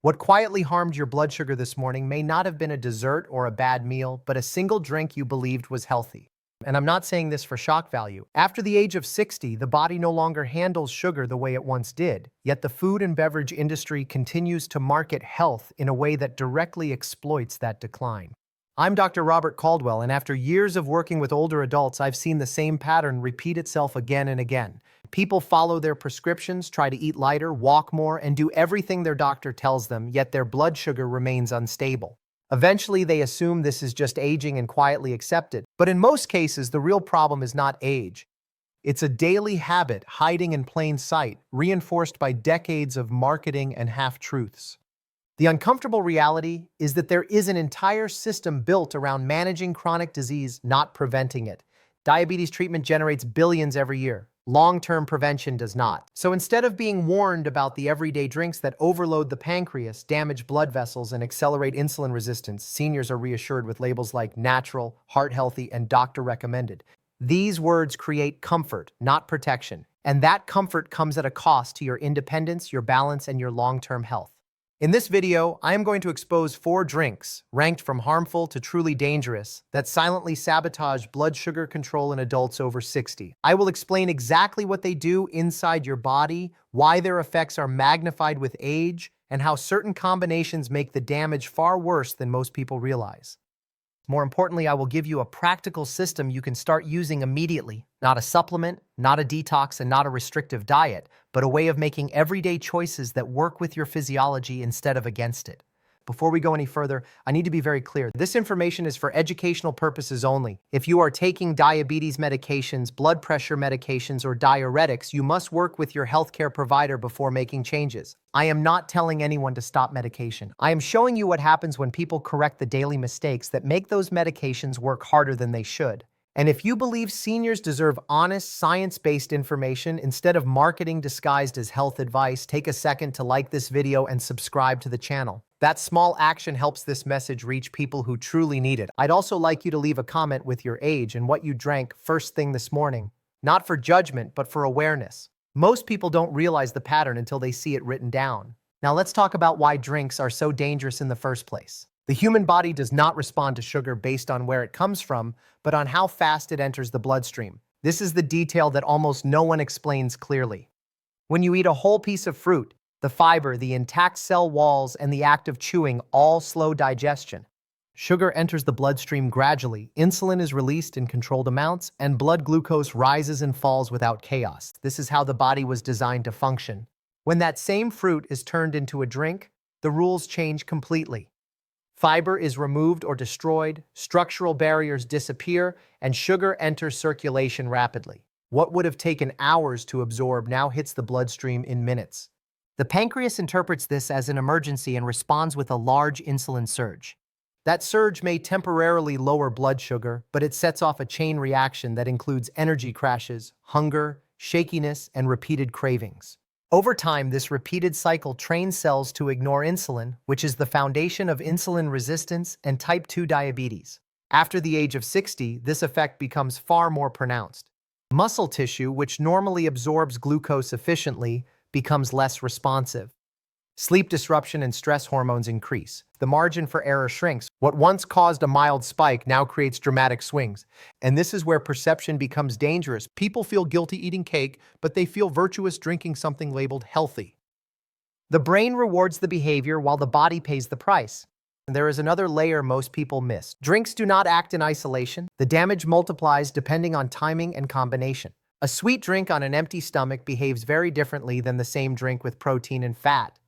What quietly harmed your blood sugar this morning may not have been a dessert or a bad meal, but a single drink you believed was healthy. And I'm not saying this for shock value. After the age of 60, the body no longer handles sugar the way it once did, yet the food and beverage industry continues to market health in a way that directly exploits that decline. I'm Dr. Robert Caldwell, and after years of working with older adults, I've seen the same pattern repeat itself again and again. People follow their prescriptions, try to eat lighter, walk more, and do everything their doctor tells them, yet their blood sugar remains unstable. Eventually, they assume this is just aging and quietly accept it. But in most cases, the real problem is not age. It's a daily habit hiding in plain sight, reinforced by decades of marketing and half-truths. The uncomfortable reality is that there is an entire system built around managing chronic disease, not preventing it. Diabetes treatment generates billions every year. Long-term prevention does not. So instead of being warned about the everyday drinks that overload the pancreas, damage blood vessels, and accelerate insulin resistance, seniors are reassured with labels like natural, heart healthy, and doctor recommended. These words create comfort, not protection. And that comfort comes at a cost to your independence, your balance, and your long-term health. In this video, I am going to expose 4 drinks, ranked from harmful to truly dangerous, that silently sabotage blood sugar control in adults over 60. I will explain exactly what they do inside your body, why their effects are magnified with age, and how certain combinations make the damage far worse than most people realize. More importantly, I will give you a practical system you can start using immediately. Not a supplement, not a detox, and not a restrictive diet, but a way of making everyday choices that work with your physiology instead of against it. Before we go any further, I need to be very clear. This information is for educational purposes only. If you are taking diabetes medications, blood pressure medications, or diuretics, you must work with your healthcare provider before making changes. I am not telling anyone to stop medication. I am showing you what happens when people correct the daily mistakes that make those medications work harder than they should. And if you believe seniors deserve honest, science-based information instead of marketing disguised as health advice, take a second to like this video and subscribe to the channel. That small action helps this message reach people who truly need it. I'd also like you to leave a comment with your age and what you drank first thing this morning. Not for judgment, but for awareness. Most people don't realize the pattern until they see it written down. Now let's talk about why drinks are so dangerous in the first place. The human body does not respond to sugar based on where it comes from, but on how fast it enters the bloodstream. This is the detail that almost no one explains clearly. When you eat a whole piece of fruit, the fiber, the intact cell walls, and the act of chewing all slow digestion. Sugar enters the bloodstream gradually, insulin is released in controlled amounts, and blood glucose rises and falls without chaos. This is how the body was designed to function. When that same fruit is turned into a drink, the rules change completely. Fiber is removed or destroyed, structural barriers disappear, and sugar enters circulation rapidly. What would have taken hours to absorb now hits the bloodstream in minutes. The pancreas interprets this as an emergency and responds with a large insulin surge. That surge may temporarily lower blood sugar, but it sets off a chain reaction that includes energy crashes, hunger, shakiness, and repeated cravings. Over time, this repeated cycle trains cells to ignore insulin, which is the foundation of insulin resistance and type 2 diabetes. After the age of 60, this effect becomes far more pronounced. Muscle tissue, which normally absorbs glucose efficiently, becomes less responsive. Sleep disruption and stress hormones increase. The margin for error shrinks. What once caused a mild spike now creates dramatic swings. And this is where perception becomes dangerous. People feel guilty eating cake, but they feel virtuous drinking something labeled healthy. The brain rewards the behavior while the body pays the price. And there is another layer most people miss. Drinks do not act in isolation. The damage multiplies depending on timing and combination. A sweet drink on an empty stomach behaves very differently than the same drink with protein and fat.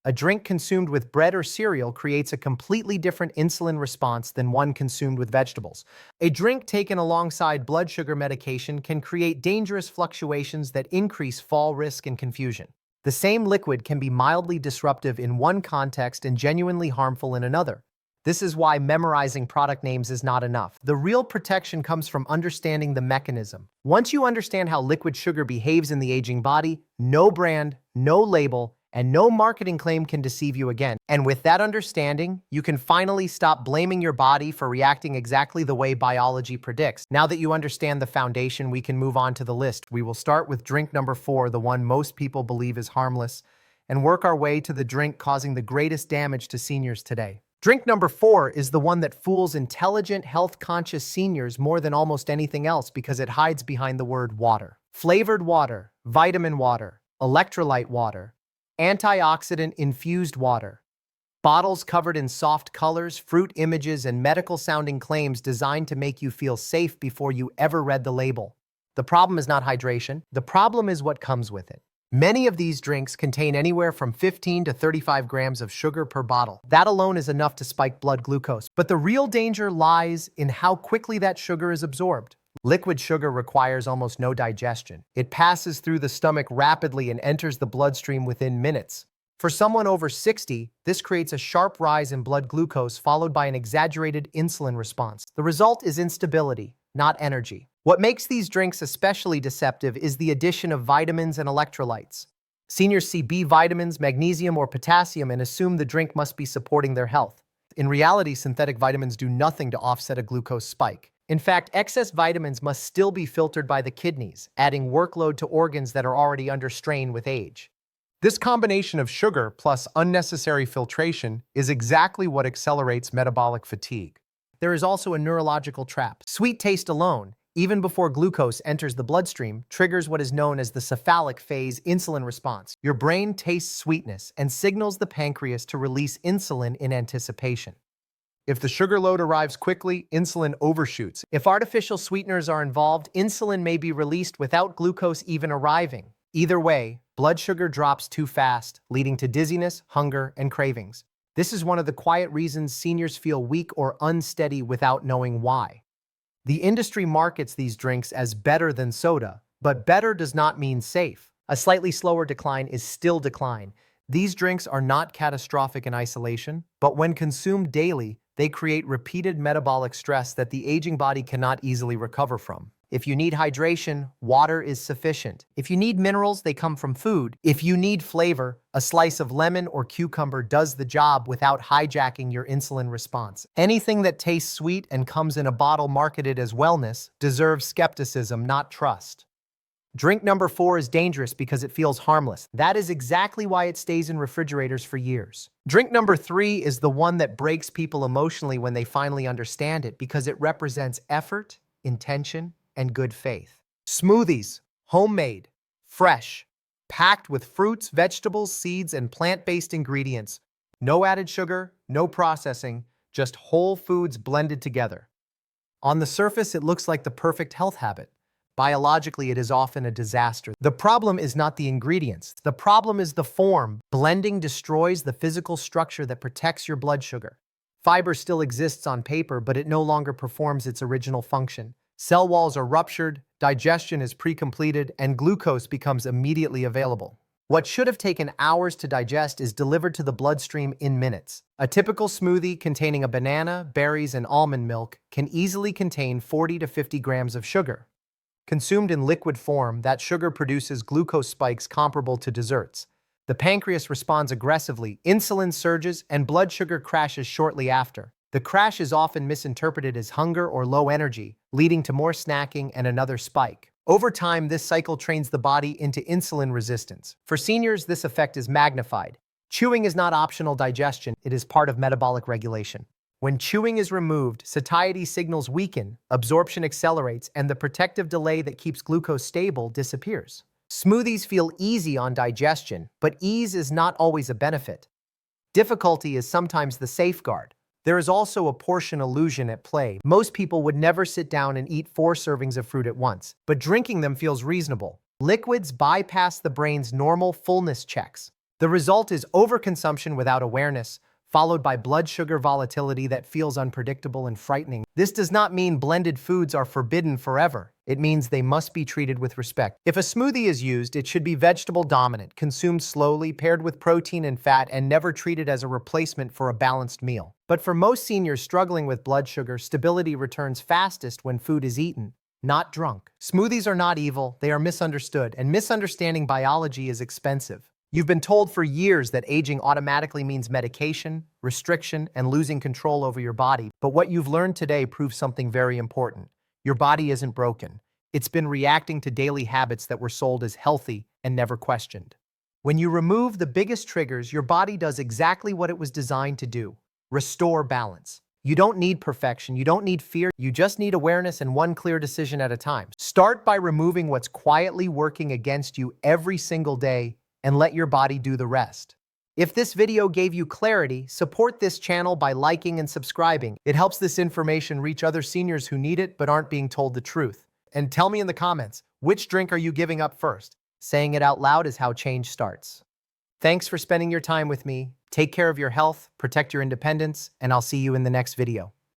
A drink consumed with bread or cereal creates a completely different insulin response than one consumed with vegetables. A drink taken alongside blood sugar medication can create dangerous fluctuations that increase fall risk and confusion. The same liquid can be mildly disruptive in one context and genuinely harmful in another. This is why memorizing product names is not enough. The real protection comes from understanding the mechanism. Once you understand how liquid sugar behaves in the aging body, no brand, no label, and no marketing claim can deceive you again. And with that understanding, you can finally stop blaming your body for reacting exactly the way biology predicts. Now that you understand the foundation, we can move on to the list. We will start with drink number 4, the one most people believe is harmless, and work our way to the drink causing the greatest damage to seniors today. Drink number 4 is the one that fools intelligent, health-conscious seniors more than almost anything else because it hides behind the word water. Flavored water, vitamin water, electrolyte water, antioxidant-infused water. Bottles covered in soft colors, fruit images, and medical-sounding claims designed to make you feel safe before you ever read the label. The problem is not hydration. The problem is what comes with it. Many of these drinks contain anywhere from 15 to 35 grams of sugar per bottle. That alone is enough to spike blood glucose. But the real danger lies in how quickly that sugar is absorbed. Liquid sugar requires almost no digestion. It passes through the stomach rapidly and enters the bloodstream within minutes. For someone over 60, this creates a sharp rise in blood glucose followed by an exaggerated insulin response. The result is instability, not energy. What makes these drinks especially deceptive is the addition of vitamins and electrolytes. Seniors see B vitamins, magnesium, or potassium and assume the drink must be supporting their health. In reality, synthetic vitamins do nothing to offset a glucose spike. In fact, excess vitamins must still be filtered by the kidneys, adding workload to organs that are already under strain with age. This combination of sugar plus unnecessary filtration is exactly what accelerates metabolic fatigue. There is also a neurological trap. Sweet taste alone, even before glucose enters the bloodstream, triggers what is known as the cephalic phase insulin response. Your brain tastes sweetness and signals the pancreas to release insulin in anticipation. If the sugar load arrives quickly, insulin overshoots. If artificial sweeteners are involved, insulin may be released without glucose even arriving. Either way, blood sugar drops too fast, leading to dizziness, hunger, and cravings. This is one of the quiet reasons seniors feel weak or unsteady without knowing why. The industry markets these drinks as better than soda, but better does not mean safe. A slightly slower decline is still decline. These drinks are not catastrophic in isolation, but when consumed daily, they create repeated metabolic stress that the aging body cannot easily recover from. If you need hydration, water is sufficient. If you need minerals, they come from food. If you need flavor, a slice of lemon or cucumber does the job without hijacking your insulin response. Anything that tastes sweet and comes in a bottle marketed as wellness deserves skepticism, not trust. Drink number 4 is dangerous because it feels harmless. That is exactly why it stays in refrigerators for years. Drink number 3 is the one that breaks people emotionally when they finally understand it because it represents effort, intention, and good faith. Smoothies, homemade, fresh, packed with fruits, vegetables, seeds, and plant-based ingredients. No added sugar, no processing, just whole foods blended together. On the surface, it looks like the perfect health habit. Biologically, it is often a disaster. The problem is not the ingredients. The problem is the form. Blending destroys the physical structure that protects your blood sugar. Fiber still exists on paper, but it no longer performs its original function. Cell walls are ruptured, digestion is pre-completed, and glucose becomes immediately available. What should have taken hours to digest is delivered to the bloodstream in minutes. A typical smoothie containing a banana, berries, and almond milk can easily contain 40 to 50 grams of sugar. Consumed in liquid form, that sugar produces glucose spikes comparable to desserts. The pancreas responds aggressively, insulin surges, and blood sugar crashes shortly after. The crash is often misinterpreted as hunger or low energy, leading to more snacking and another spike. Over time, this cycle trains the body into insulin resistance. For seniors, this effect is magnified. Chewing is not optional digestion, it is part of metabolic regulation. When chewing is removed, satiety signals weaken, absorption accelerates, and the protective delay that keeps glucose stable disappears. Smoothies feel easy on digestion, but ease is not always a benefit. Difficulty is sometimes the safeguard. There is also a portion illusion at play. Most people would never sit down and eat 4 servings of fruit at once, but drinking them feels reasonable. Liquids bypass the brain's normal fullness checks. The result is overconsumption without awareness, followed by blood sugar volatility that feels unpredictable and frightening. This does not mean blended foods are forbidden forever. It means they must be treated with respect. If a smoothie is used, it should be vegetable dominant, consumed slowly, paired with protein and fat, and never treated as a replacement for a balanced meal. But for most seniors struggling with blood sugar, stability returns fastest when food is eaten, not drunk. Smoothies are not evil, they are misunderstood, and misunderstanding biology is expensive. You've been told for years that aging automatically means medication, restriction, and losing control over your body. But what you've learned today proves something very important. Your body isn't broken. It's been reacting to daily habits that were sold as healthy and never questioned. When you remove the biggest triggers, your body does exactly what it was designed to do: restore balance. You don't need perfection, you don't need fear, you just need awareness and one clear decision at a time. Start by removing what's quietly working against you every single day and let your body do the rest. If this video gave you clarity, support this channel by liking and subscribing. It helps this information reach other seniors who need it but aren't being told the truth. And tell me in the comments, which drink are you giving up first? Saying it out loud is how change starts. Thanks for spending your time with me. Take care of your health, protect your independence, and I'll see you in the next video.